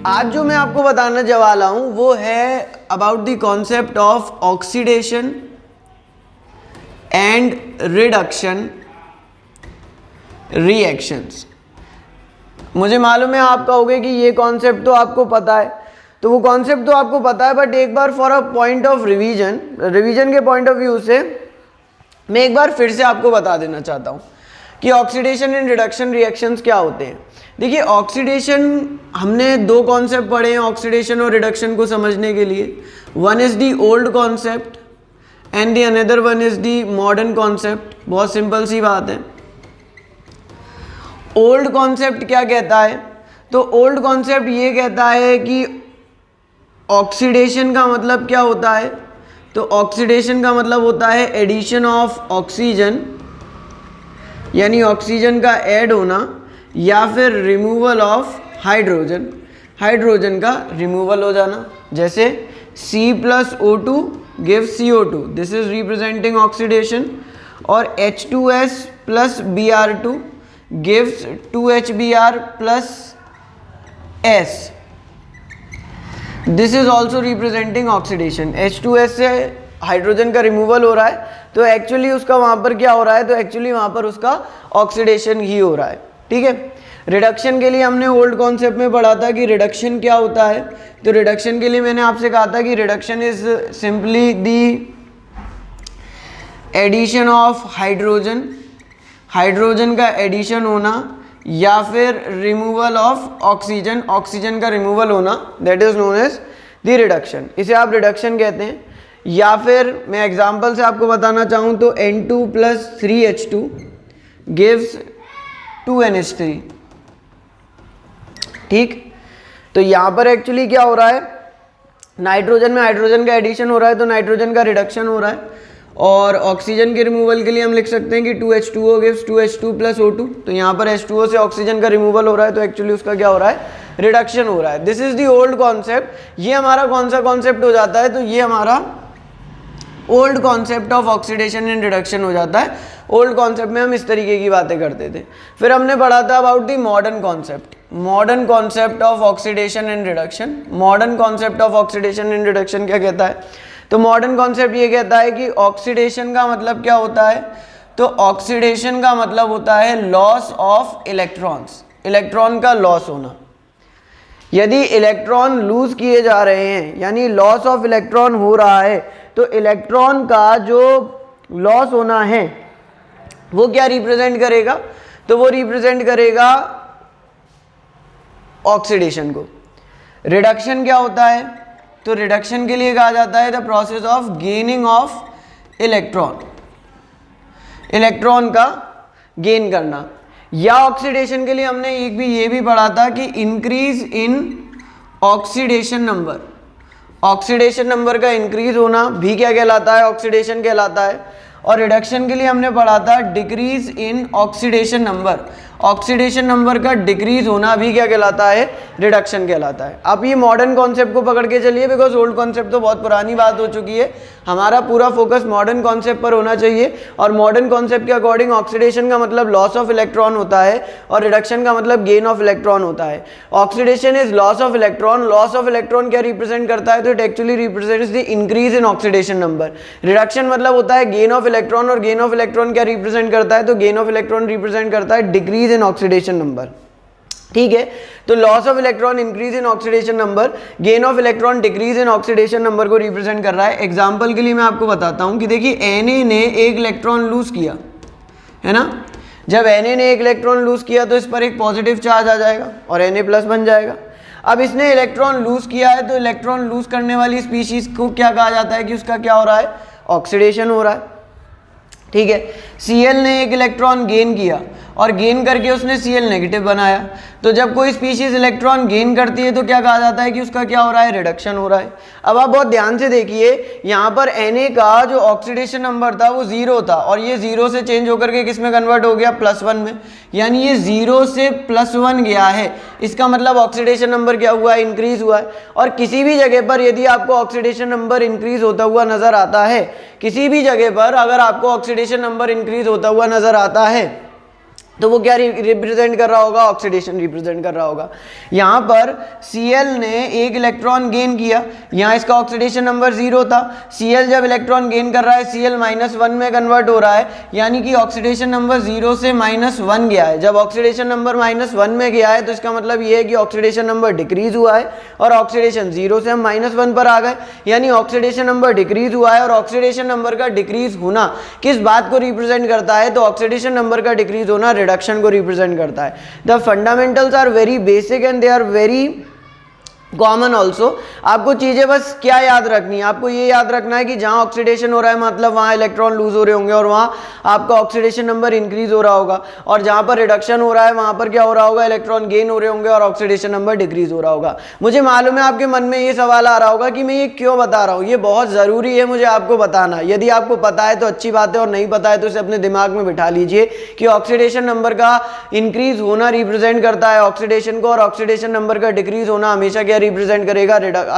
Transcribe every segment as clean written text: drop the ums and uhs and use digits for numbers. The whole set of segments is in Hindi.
आज जो मैं आपको बताने जा वाला हूं वो है about the concept of oxidation and reduction reactions. मुझे मालूम है आप कहोगे कि ये कॉन्सेप्ट तो आपको पता है, तो वो कॉन्सेप्ट तो आपको पता है, बट एक बार for a point of revision के पॉइंट ऑफ व्यू से मैं एक बार फिर से आपको बता देना चाहता हूँ कि ऑक्सीडेशन एंड रिडक्शन रिएक्शंस क्या होते हैं। देखिए, ऑक्सीडेशन हमने दो कॉन्सेप्ट पढ़े हैं ऑक्सीडेशन और रिडक्शन को समझने के लिए। One is the old concept and the another one is the modern concept. बहुत सिंपल सी बात है। ओल्ड कॉन्सेप्ट क्या कहता है? तो ओल्ड कॉन्सेप्ट ये कहता है कि ऑक्सीडेशन का मतलब क्या होता है? तो ऑक्सीडेशन का मतलब होता है एडिशन ऑफ ऑक्सीजन, यानी ऑक्सीजन का ऐड होना, या फिर रिमूवल ऑफ हाइड्रोजन, हाइड्रोजन का रिमूवल हो जाना। जैसे C+O2 gives CO2, this is representing oxidation, और H2S plus Br2 gives 2HBr plus S, this is also representing oxidation. H2S से हाइड्रोजन का रिमूवल हो रहा है, तो एक्चुअली उसका वहाँ पर क्या हो रहा है? तो एक्चुअली वहाँ पर उसका ऑक्सीडेशन ही हो रहा है। ठीक है। रिडक्शन के लिए हमने ओल्ड कॉन्सेप्ट में पढ़ा था कि रिडक्शन क्या होता है। तो रिडक्शन के लिए मैंने आपसे कहा था कि reduction is simply the addition of hydrogen, hydrogen का एडिशन होना, या फिर रिमूवल ऑफ ऑक्सीजन, ऑक्सीजन का रिमूवल होना, that is known as the reduction. इसे आप रिडक्शन कहते हैं। या फिर मैं एग्जांपल से आपको बताना चाहूँ तो N2 plus 3H2 gives 2NH3। ठीक, तो यहाँ पर एक्चुअली क्या हो रहा है? नाइट्रोजन में हाइड्रोजन का एडिशन हो रहा है, तो नाइट्रोजन का रिडक्शन हो रहा है। और ऑक्सीजन के रिमूवल के लिए हम लिख सकते हैं कि 2H2O gives 2H2 plus O2, तो यहाँ पर H2O से ऑक्सीजन का रिमूवल हो रहा है, तो एक्चुअली उसका क्या हो रहा है? रिडक्शन हो रहा है। This is the old concept. ये हमारा कौन सा कॉन्सेप्ट हो जाता है? तो ये हमारा old concept of oxidation and reduction हो जाता है। ओल्ड कॉन्सेप्ट में हम इस तरीके की बातें करते थे। फिर हमने पढ़ा था about the modern concept, modern concept of oxidation and reduction. Modern concept of oxidation and reduction क्या कहता है? तो मॉडर्न कॉन्सेप्ट ये कहता है कि ऑक्सीडेशन का मतलब क्या होता है? तो ऑक्सीडेशन का मतलब होता है लॉस ऑफ इलेक्ट्रॉन्स, इलेक्ट्रॉन का लॉस होना। यदि इलेक्ट्रॉन लूज किए जा रहे हैं, यानी लॉस ऑफ इलेक्ट्रॉन हो रहा है, तो इलेक्ट्रॉन का जो लॉस होना है वो क्या रिप्रेजेंट करेगा? तो वो रिप्रेजेंट करेगा ऑक्सीडेशन को। रिडक्शन क्या होता है? तो रिडक्शन के लिए कहा जाता है the process of gaining of electron, electron का गेन करना। या ऑक्सीडेशन के लिए हमने ये भी पढ़ा था कि increase in oxidation number, oxidation number का इंक्रीज होना भी क्या कहलाता है? ऑक्सीडेशन कहलाता है। और रिडक्शन के लिए हमने पढ़ा था decrease in oxidation number, oxidation number का डिक्रीज होना भी क्या कहलाता है? रिडक्शन कहलाता है। आप ये मॉडर्न कॉन्सेप्ट को पकड़ के चलिए, बिकॉज ओल्ड कॉन्सेप्ट तो बहुत पुरानी बात हो चुकी है। हमारा पूरा फोकस मॉडर्न कॉन्सेप्ट पर होना चाहिए। और मॉडर्न कॉन्सेप्ट के अकॉर्डिंग ऑक्सीडेशन का मतलब लॉस ऑफ इलेक्ट्रॉन होता है, और रिडक्शन का मतलब गेन ऑफ इलेक्ट्रॉन होता है। Oxidation is loss of electron. Loss of electron क्या रिप्रेजेंट करता है? तो it actually represents the increase in oxidation number. Reduction मतलब होता है गेन ऑफ इलेक्ट्रॉन, और गेन ऑफ इलेक्ट्रॉन क्या रिप्रेजेंट करता है? तो गेन ऑफ इलेक्ट्रॉन रिप्रेजेंट करता है डिक्रीज इन ऑक्सीडेशन नंबर। ठीक है, तो loss of electron increase in oxidation number, gain of electron decrease in oxidation number को रिप्रेजेंट कर रहा है। एग्जांपल के लिए मैं आपको बताता हूं कि देखिए Na ने एक इलेक्ट्रॉन लूज किया है ना। जब Na ने एक इलेक्ट्रॉन लूज किया तो इस पर एक पॉजिटिव चार्ज आ जाएगा और Na प्लस बन जाएगा। अब इसने इलेक्ट्रॉन लूज किया है, तो इलेक्ट्रॉन लूज करने वाली स्पीशीज को क्या कहा जाता है? कि उसका क्या हो रहा है? ऑक्सीडेशन हो रहा है। ठीक है, Cl ने एक इलेक्ट्रॉन गेन किया और गेन करके उसने Cl नेगेटिव बनाया। तो जब कोई स्पीशीज इलेक्ट्रॉन गेन करती है तो क्या कहा जाता है? कि उसका क्या हो रहा है? रिडक्शन हो रहा है। अब आप बहुत ध्यान से देखिए, यहाँ पर Na का जो ऑक्सीडेशन नंबर था वो 0 था, और ये 0 से चेंज होकर के किस में कन्वर्ट हो गया? +1 में। यानी ये 0 से +1 गया है। इसका मतलब ऑक्सीडेशन नंबर क्या हुआ है? इंक्रीज हुआ है। और किसी भी जगह पर यदि आपको ऑक्सीडेशन नंबर इंक्रीज होता हुआ नजर आता है, किसी भी जगह पर अगर आपको ऑक्सीडेशन नंबर इंक्रीज होता हुआ नजर आता है, तो वो क्या रिप्रेजेंट कर रहा होगा, ऑक्सीडेशन रिप्रेजेंट कर रहा होगा। यहाँ पर Cl ने एक इलेक्ट्रॉन गेन किया, यहाँ इसका ऑक्सीडेशन नंबर 0 था। Cl जब इलेक्ट्रॉन गेन कर रहा है Cl -1 में कन्वर्ट हो रहा है, यानी कि ऑक्सीडेशन नंबर 0 से -1 गया है। जब ऑक्सीडेशन नंबर -1 में गया है तो इसका मतलब ये है कि ऑक्सीडेशन नंबर डिक्रीज हुआ है, और ऑक्सीडेशन 0 से हम -1 पर आ गए, यानी ऑक्सीडेशन नंबर डिक्रीज हुआ है। और ऑक्सीडेशन नंबर का डिक्रीज होना किस बात को रिप्रेजेंट करता है, तो ऑक्सीडेशन नंबर का डिक्रीज होना रिडक्शन को रिप्रेजेंट करता है। The fundamentals are very basic and they are very common also. आपको चीजें बस क्या याद रखनी है, आपको ये याद रखना है कि जहां ऑक्सीडेशन हो रहा है मतलब वहां इलेक्ट्रॉन लूज हो रहे होंगे और वहां आपका ऑक्सीडेशन नंबर इंक्रीज हो रहा होगा, और जहां पर रिडक्शन हो रहा है वहां पर क्या हो रहा होगा, इलेक्ट्रॉन गेन हो रहे होंगे और ऑक्सीडेशन नंबर डिक्रीज हो रहा होगा। मुझे मालूम है आपके मन में ये सवाल आ रहा होगा कि मैं ये क्यों बता रहा हूँ, ये बहुत जरूरी है मुझे आपको बताना। यदि आपको पता है तो अच्छी बात है, और नहीं पता है तो इसे अपने दिमाग में बिठा लीजिए कि ऑक्सीडेशन नंबर का इंक्रीज होना रिप्रेजेंट करता है ऑक्सीडेशन को, और ऑक्सीडेशन नंबर का डिक्रीज होना हमेशा क्या रिप्रेजेंट करेगा,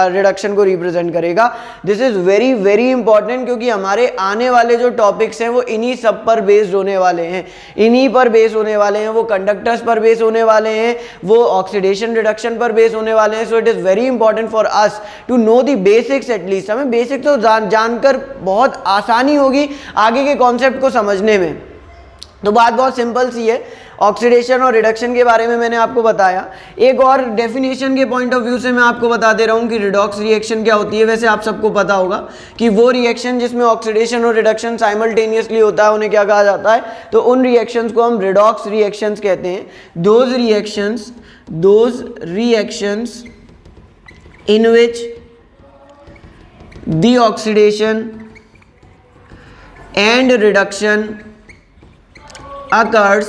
रिडक्शन को रिप्रेजेंट करेगा। This is very very important, क्योंकि हमारे आने वाले जो टॉपिक्स हैं वो इन्हीं सब पर बेस्ड होने वाले हैं, इन्हीं पर बेस होने वाले हैं। वो कंडक्टर्स पर बेस होने वाले हैं, वो ऑक्सीडेशन रिडक्शन पर बेस होने वाले हैं। So it is very important for us to know the basics, at least हमें बेसिक तो जानकर बहुत आसानी होगी आगे के कॉन्सेप्ट को समझने में। तो बात बहुत सिंपल सी है, ऑक्सीडेशन और रिडक्शन के बारे में मैंने आपको बताया। एक और डेफिनेशन के पॉइंट ऑफ व्यू से मैं आपको बता दे रहा हूँ कि रिडॉक्स रिएक्शन क्या होती है। वैसे आप सबको पता होगा कि वो रिएक्शन जिसमें ऑक्सीडेशन और रिडक्शन साइमल्टेनियसली होता है उन्हें क्या कहा जाता है, तो उन रिएक्शंस को हम रिडॉक्स रिएक्शंस कहते हैं। Those reactions in which the oxidation and reduction occurs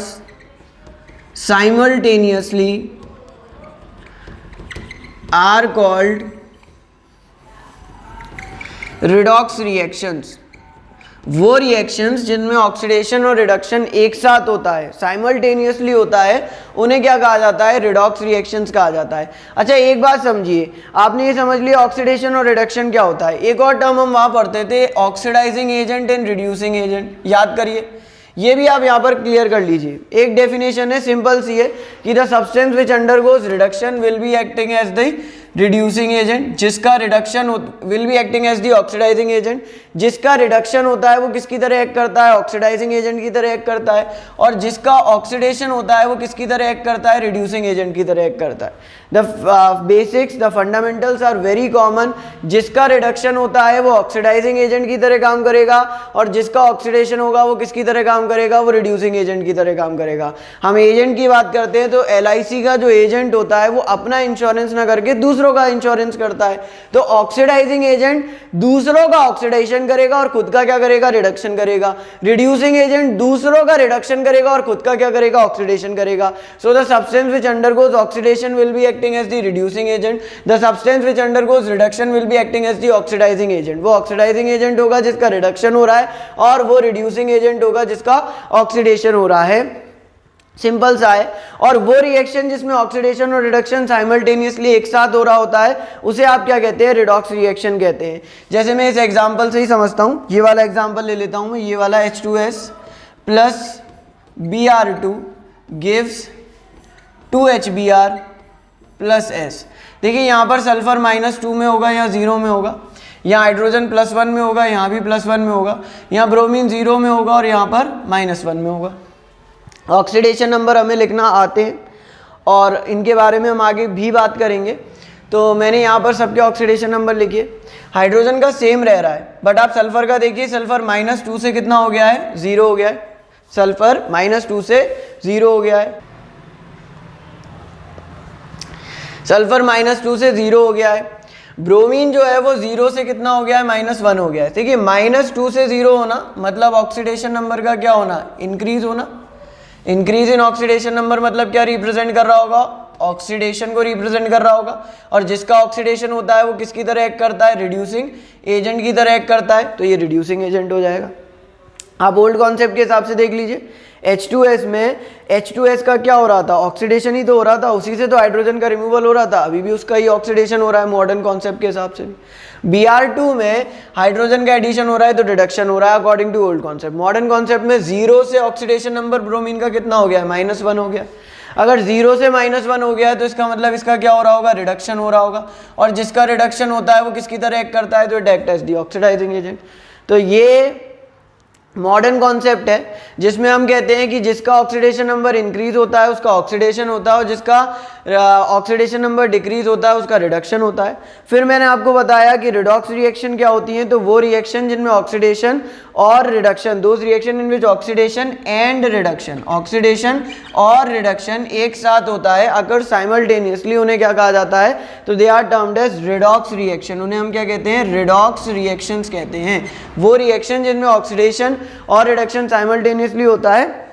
simultaneously are called redox reactions। वो रिएक्शंस जिनमें ऑक्सीडेशन और रिडक्शन एक साथ होता है, साइमल्टेनियसली होता है, उन्हें क्या कहा जाता है, रिडॉक्स रिएक्शंस कहा जाता है। अच्छा एक बात समझिए, आपने ये समझ लिया ऑक्सीडेशन और रिडक्शन क्या होता है। एक और टर्म हम वहां पढ़ते थे, oxidizing agent and reducing agent, याद करिए, ये भी आप यहां पर क्लियर कर लीजिए। एक डेफिनेशन है, सिंपल सी है कि the substance which undergoes reduction will be acting as the reducing agent, जिसका reduction will be acting as the oxidising agent, जिसका रिडक्शन होता है वो किसकी तरह एक्ट करता है, ऑक्सीडाइजिंग एजेंट की तरह एक्ट करता है, और जिसका ऑक्सीडेशन होता है वो किसकी तरह एक्ट करता है, रिड्यूसिंग एजेंट की तरह एक्ट करता है। The basics, the fundamentals are very common. जिसका रिडक्शन होता है वो ऑक्सीडाइजिंग एजेंट की तरह काम करेगा, और जिसका ऑक्सीडेशन होगा वो किसकी तरह काम करेगा, वो रिड्यूसिंग एजेंट की तरह काम करेगा। हम एजेंट की बात करते हैं तो LIC का जो एजेंट होता है वो अपना इंश्योरेंस ना करके दूसरों का इंश्योरेंस करता है। तो ऑक्सीडाइजिंग एजेंट दूसरों का ऑक्सीडेशन करेगा और खुद का क्या करेगा, रिडक्शन करेगा। रिड्यूसिंग एजेंट दूसरों का रिडक्शन करेगा और खुद का क्या करेगा, ऑक्सीडेशन करेगा। So the substance which undergoes oxidation will be acting as the reducing agent, the substance which undergoes reduction will be acting as the oxidising agent. वो ऑक्सीडाइजिंग एजेंट होगा जिसका रिडक्शन हो रहा है, और वो रिड्यूसिंग एजेंट होगा जिसका ऑक्सीडेशन हो रहा है। सिंपल सा है। और वो रिएक्शन जिसमें ऑक्सीडेशन और रिडक्शन साइमल्टेनियसली एक साथ हो रहा होता है उसे आप क्या कहते हैं, रिडॉक्स रिएक्शन कहते हैं। जैसे मैं इस एग्जांपल से ही समझता हूं, ये वाला एग्जांपल ले लेता हूं मैं, ये वाला H2S plus Br2 gives 2HBr plus S। देखिए यहाँ पर सल्फर -2 में होगा, यहाँ 0 में होगा, यहाँ हाइड्रोजन +1 में होगा, यहाँ भी +1 में होगा, यहाँ ब्रोमीन 0 में होगा और यहाँ पर -1 में होगा। ऑक्सीडेशन नंबर हमें लिखना आते हैं और इनके बारे में हम आगे भी बात करेंगे। तो मैंने यहाँ पर सबके ऑक्सीडेशन नंबर लिखे। हाइड्रोजन का सेम रह रहा है, बट आप सल्फर का देखिए, सल्फर -2 से कितना हो गया है, 0 हो गया है। सल्फर -2 से 0 हो गया है, सल्फर -2 से 0 हो गया है। ब्रोमीन जो है वो 0 से कितना हो गया है, -1 हो गया है। देखिए -2 से 0 होना मतलब ऑक्सीडेशन नंबर का क्या होना, इंक्रीज होना। इंक्रीज इन ऑक्सीडेशन नंबर मतलब क्या रिप्रेजेंट कर रहा होगा, ऑक्सीडेशन को रिप्रेजेंट कर रहा होगा। और जिसका ऑक्सीडेशन होता है वो किसकी तरह एक्ट करता है, रिड्यूसिंग एजेंट की तरह एक्ट करता है, तो ये रिड्यूसिंग एजेंट हो जाएगा। आप ओल्ड कॉन्सेप्ट के हिसाब से देख लीजिए, H2S में H2S का क्या हो रहा था, ऑक्सीडेशन ही तो हो रहा था, उसी से तो हाइड्रोजन का रिमूवल हो रहा था, अभी भी उसका ही ऑक्सीडेशन हो रहा है मॉडर्न कॉन्सेप्ट के हिसाब से भी। Br2 में हाइड्रोजन का एडिशन हो रहा है तो रिडक्शन हो रहा है according to old concept. Modern concept में 0 से ऑक्सीडेशन नंबर ब्रोमीन का कितना हो गया, -1 हो गया। अगर 0 से -1 हो गया है तो इसका मतलब इसका क्या हो रहा होगा, रिडक्शन हो रहा होगा, और जिसका रिडक्शन होता है वो किसकी तरह एक्ट करता है, तो it act as the oxidising agent. तो ये मॉडर्न कॉन्सेप्ट है जिसमें हम कहते हैं कि जिसका ऑक्सीडेशन नंबर इंक्रीज होता है उसका ऑक्सीडेशन होता है, और जिसका ऑक्सीडेशन नंबर डिक्रीज होता है उसका रिडक्शन होता है। फिर मैंने आपको बताया कि रिडॉक्स रिएक्शन क्या होती है, तो वो रिएक्शन जिनमें ऑक्सीडेशन और reduction, those reaction in which oxidation and reduction, oxidation और रिडक्शन एक साथ होता है, अगर साइमल्टेनियसली, उन्हें क्या कहा जाता है, तो they are termed as redox reaction. उन्हें हम क्या कहते हैं, रिडॉक्स रिएक्शंस कहते हैं। वो रिएक्शन जिनमें ऑक्सीडेशन और रिडक्शन साइमल्टेनियसली होता है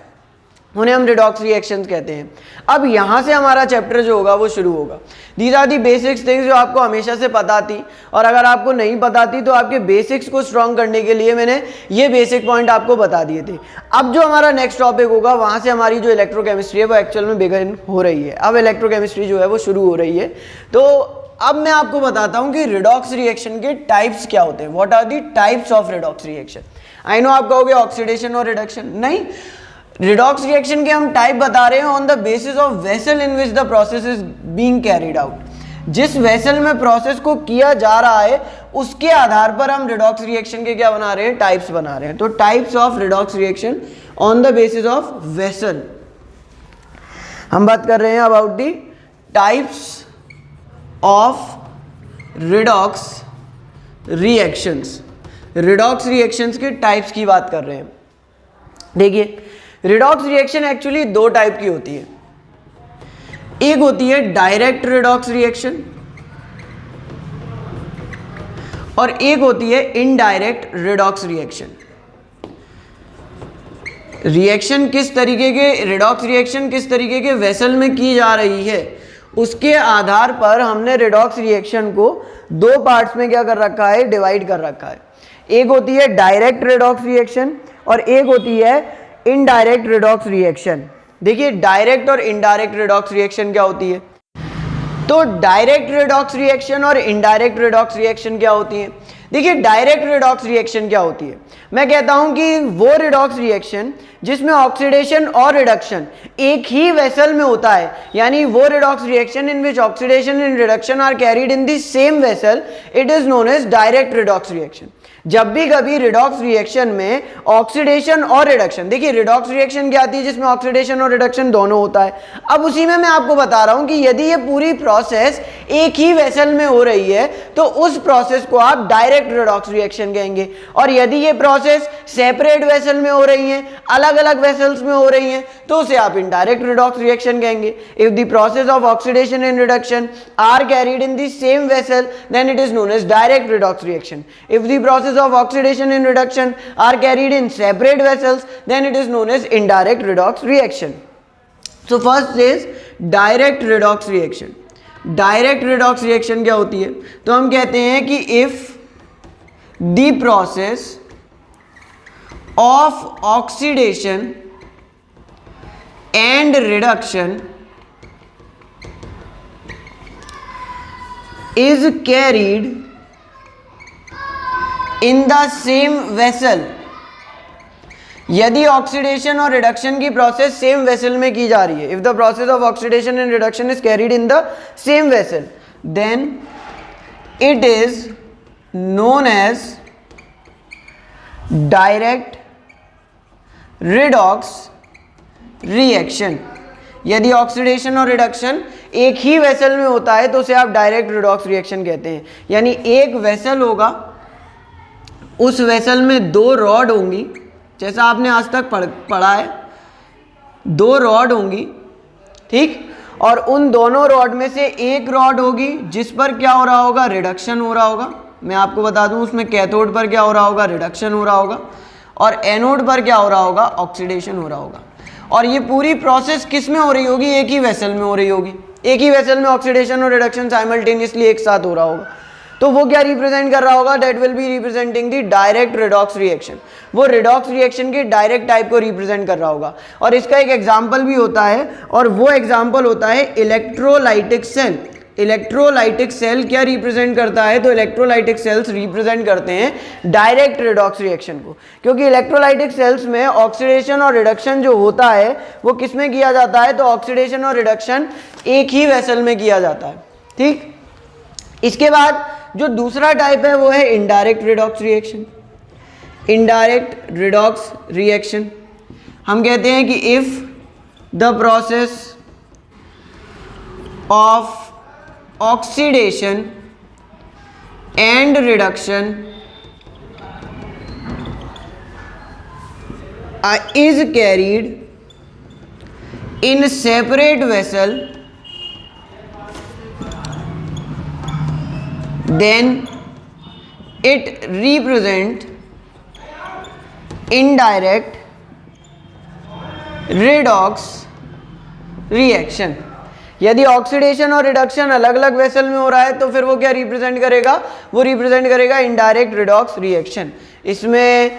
उन्हें हम रिडॉक्स रिएक्शंस कहते हैं। अब यहां से हमारा चैप्टर जो होगा वो शुरू होगा। These are the basics things जो आपको हमेशा से पता थी, और अगर आपको नहीं पता थी तो आपके बेसिक्स को स्ट्रॉन्ग करने के लिए मैंने ये बेसिक पॉइंट आपको बता दिए थे। अब जो हमारा नेक्स्ट टॉपिक होगा वहां से हमारी जो इलेक्ट्रोकेमिस्ट्री है वो एक्चुअल में बिगिन हो रही है। अब इलेक्ट्रोकेमिस्ट्री जो है वो शुरू हो रही है। तो अब मैं आपको बताता हूं कि रिडॉक्स रिएक्शन के टाइप्स क्या होते हैं, what are the types of redox reaction. I know आप कहोगे ऑक्सीडेशन और रिडक्शन, नहीं, रिडॉक्स रिएक्शन के हम टाइप बता रहे हैं on the basis of vessel in which the process is being carried out. जिस वेसल में प्रोसेस को किया जा रहा है उसके आधार पर हम रिडॉक्स रिएक्शन के क्या बना रहे हैं, टाइप्स बना रहे हैं। तो types of redox reaction on the basis of vessel, हम बात कर रहे हैं about the types of redox reactions. Redox reactions के टाइप्स की बात कर रहे हैं। देखिए, रिडॉक्स रिएक्शन एक्चुअली दो टाइप की होती है। एक होती है डायरेक्ट रिडॉक्स रिएक्शन और एक होती है इनडायरेक्ट रिडॉक्स रिएक्शन। रिएक्शन किस तरीके के, रिडॉक्स रिएक्शन किस तरीके के वेसल में की जा रही है उसके आधार पर हमने रिडॉक्स रिएक्शन को दो पार्ट्स में क्या कर रखा है, डिवाइड कर रखा है। एक होती है डायरेक्ट रिडॉक्स रिएक्शन और एक होती है इनडायरेक्ट रिडॉक्स रिएक्शन। देखिए, डायरेक्ट और इनडायरेक्ट रिडॉक्स रिएक्शन क्या होती है, तो डायरेक्ट रिडॉक्स रिएक्शन और इनडायरेक्ट रिडॉक्स रिएक्शन क्या होती है। देखिए, डायरेक्ट रिडॉक्स रिएक्शन क्या होती है, मैं कहता हूं कि वो रिडॉक्स रिएक्शन जिसमें ऑक्सीडेशन और रिडक्शन एक ही वेसल में होता है, यानी वो redox reaction in which oxidation and reduction are carried in the same vessel, it is known as direct redox reaction. जब भी कभी रिडॉक्स रिएक्शन में ऑक्सीडेशन और रिडक्शन, देखिए रिडॉक्स रिएक्शन क्या आती है जिसमें ऑक्सीडेशन और रिडक्शन दोनों होता है। अब उसी में मैं आपको बता रहा हूं कि यदि ये पूरी प्रोसेस एक ही वेसल में हो रही है तो उस प्रोसेस को आप डायरेक्ट रिडॉक्स रिएक्शन कहेंगे, और यदि ये प्रोसेस सेपरेट वेसल में हो रही है, अलग अलग वेसल्स में हो रही है, तो उसे आप इनडायरेक्ट रिडॉक्स रिएक्शन कहेंगे। If the process of oxidation and reduction are carried in the same vessel then it is known as direct redox reaction. If the process of oxidation and reduction are carried in separate vessels then it is known as indirect redox reaction. So first is direct redox reaction. Direct redox reaction क्या होती है, तो हम कहते हैं कि if the process of oxidation and reduction is carried in the same vessel, यदि ऑक्सीडेशन और रिडक्शन की प्रोसेस सेम वेसल में की जा रही है, if the process of oxidation and reduction is carried in the same vessel then it is known as direct redox reaction. यदि ऑक्सीडेशन और रिडक्शन एक ही वेसल में होता है तो उसे आप डायरेक्ट रिडॉक्स रिएक्शन कहते हैं। यानी एक वेसल होगा, उस वेसल में दो रॉड होंगी, जैसा आपने आज तक पढ़ा है, दो रॉड होंगी, ठीक, और उन दोनों रॉड में से एक रॉड होगी जिस पर क्या हो रहा होगा, रिडक्शन हो रहा होगा। मैं आपको बता दूं उसमें कैथोड पर क्या हो रहा होगा, रिडक्शन हो रहा होगा, और एनोड पर क्या हो रहा होगा, ऑक्सीडेशन हो रहा होगा। और ये पूरी प्रोसेस किस में हो रही होगी, एक ही वेसल में हो रही होगी। एक ही वेसल में ऑक्सीडेशन और रिडक्शन साइमल्टेनियसली एक साथ हो रहा होगा। तो वो क्या रिप्रेजेंट कर रहा होगा, that will be representing the direct redox reaction, वो रिडॉक्स रिएक्शन के डायरेक्ट टाइप को रिप्रेजेंट कर रहा होगा। और इसका एक एग्जांपल भी होता है, और वो एग्जांपल होता है इलेक्ट्रोलाइटिक सेल। इलेक्ट्रोलाइटिक सेल क्या रिप्रेजेंट करता है, तो इलेक्ट्रोलाइटिक सेल्स रिप्रेजेंट करते हैं डायरेक्ट रिडॉक्स रिएक्शन को, क्योंकि इलेक्ट्रोलाइटिक सेल्स में ऑक्सीडेशन और रिडक्शन जो होता है वो किस में किया जाता है, तो ऑक्सीडेशन और रिडक्शन एक ही वेसल में किया जाता है। ठीक, इसके बाद जो दूसरा टाइप है वो है indirect redox reaction. Indirect redox reaction हम कहते हैं कि if the process of oxidation and reduction is carried in separate vessel, then it represent indirect redox reaction। यदि ऑक्सीडेशन और रिडक्शन अलग अलग वेसल में हो रहा है तो फिर वो क्या रिप्रेजेंट करेगा, वो रिप्रेजेंट करेगा इनडायरेक्ट रिडॉक्स रिएक्शन। इसमें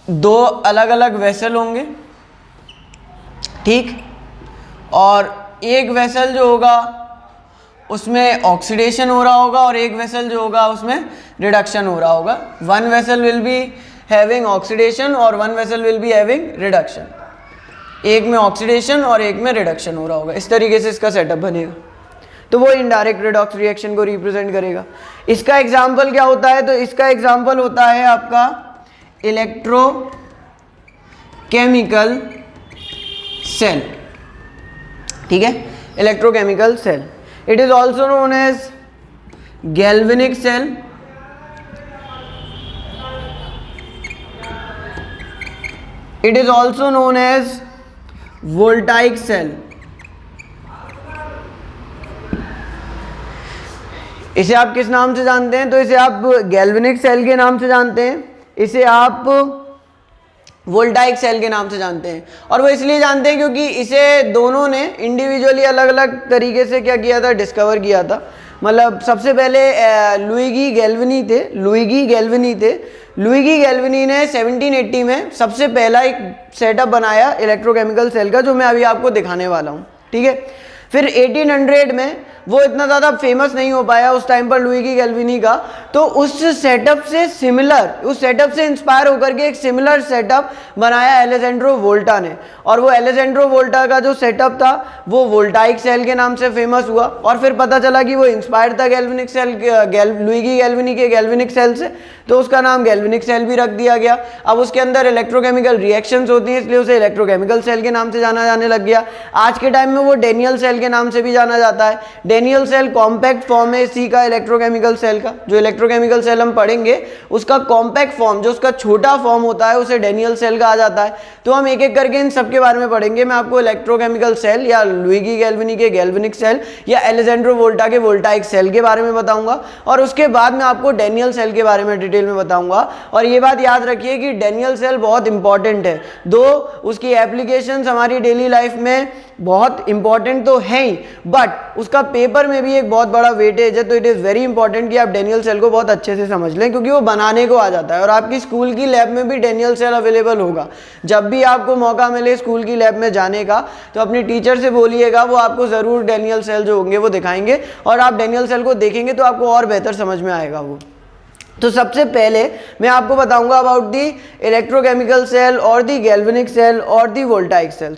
दो अलग अलग वेसल होंगे, ठीक, और एक वेसल जो होगा उसमें ऑक्सीडेशन हो रहा होगा और एक वेसल जो होगा उसमें रिडक्शन हो रहा होगा। One vessel will be having oxidation और one vessel will be having reduction, एक में ऑक्सीडेशन और एक में रिडक्शन हो रहा होगा। इस तरीके से इसका सेटअप बनेगा, तो वो इनडायरेक्ट रिडॉक्स रिएक्शन को रिप्रेजेंट करेगा। इसका एग्जांपल क्या होता है, तो इसका एग्जांपल होता है आपका इलेक्ट्रोकेमिकल सेल। ठीक है, electrochemical cell, it is also known as galvanic cell, it is also known as voltaic cell. इसे आप किस नाम से जानते हैं, तो इसे आप गैल्वेनिक सेल के नाम से जानते हैं, इसे आप वोल्टाइक सेल के नाम से जानते हैं। और वो इसलिए जानते हैं क्योंकि इसे दोनों ने इंडिविजुअली अलग अलग तरीके से क्या किया था, डिस्कवर किया था। मतलब सबसे पहले लुइगी गैल्वेनी थे, लुइगी गैल्वेनी ने 1780 में सबसे पहला एक सेटअप बनाया इलेक्ट्रोकेमिकल सेल का, जो मैं अभी आपको दिखाने वाला हूँ। ठीक है, फिर 1800 में वो इतना ज़्यादा फेमस नहीं हो पाया उस टाइम पर लुइगी गैल्वेनी का, तो उस सेटअप से सिमिलर, उस सेटअप से इंस्पायर होकर के एक सिमिलर सेटअप बनाया एलेजेंड्रो वोल्टा ने। और वो एलेजेंड्रो वोल्टा का जो सेटअप था वो वोल्टाइक सेल के नाम से फेमस हुआ। और फिर पता चला कि वो इंस्पायर्ड था गैल्वेनिक सेल, लुइगी गैल्वेनी के गैल्वेनिक सेल से, तो उसका नाम गैल्वेनिक सेल भी रख दिया गया। अब उसके अंदर इलेक्ट्रोकेमिकल रिएक्शंस होती हैं, इसलिए उसे इलेक्ट्रोकेमिकल सेल के नाम से जाना जाने लग गया। आज के टाइम में वो डेनियल सेल के नाम से भी जाना जाता है। डेनियल सेल कॉम्पैक्ट फॉर्म है इसी का, इलेक्ट्रोकेमिकल सेल का। जो इलेक्ट्रोकेमिकल सेल हम पढ़ेंगे उसका कॉम्पैक्ट फॉर्म, जो उसका छोटा फॉर्म होता है, उसे डेनियल सेल कहा जाता है। तो हम एक एक करके इन सबके बारे में पढ़ेंगे। मैं आपको इलेक्ट्रोकेमिकल सेल या लुइगी गैल्वेनी के गैल्वेनिक सेल या एलेजेंड्रो वोल्टा के वोल्टाइक सेल के बारे में बताऊंगा, और उसके बाद मैं आपको डेनियल सेल के बारे में डिटेल में बताऊंगा। और ये बात याद रखिए कि डेनियल सेल बहुत इंपॉर्टेंट है, दो उसकी एप्लीकेशंस हमारी डेली लाइफ में बहुत इंपॉर्टेंट तो है ही, बट उसका पेपर में भी एक बहुत बड़ा वेटेज है। तो इट इज़ वेरी इंपॉर्टेंट कि आप डेनियल सेल को बहुत अच्छे से समझ लें, क्योंकि वो बनाने को आ जाता है। और आपकी स्कूल की लैब में भी डेनियल सेल अवेलेबल होगा। जब भी आपको मौका मिले स्कूल की लैब में जाने का, तो अपनी टीचर से बोलिएगा, वो आपको ज़रूर डेनियल सेल जो होंगे वो दिखाएंगे, और आप डेनियल सेल को देखेंगे तो आपको और बेहतर समझ में आएगा वो। तो सबसे पहले मैं आपको बताऊंगा अबाउट दी इलेक्ट्रोकेमिकल सेल और दी गैल्वेनिक सेल और दी वोल्टाइक सेल।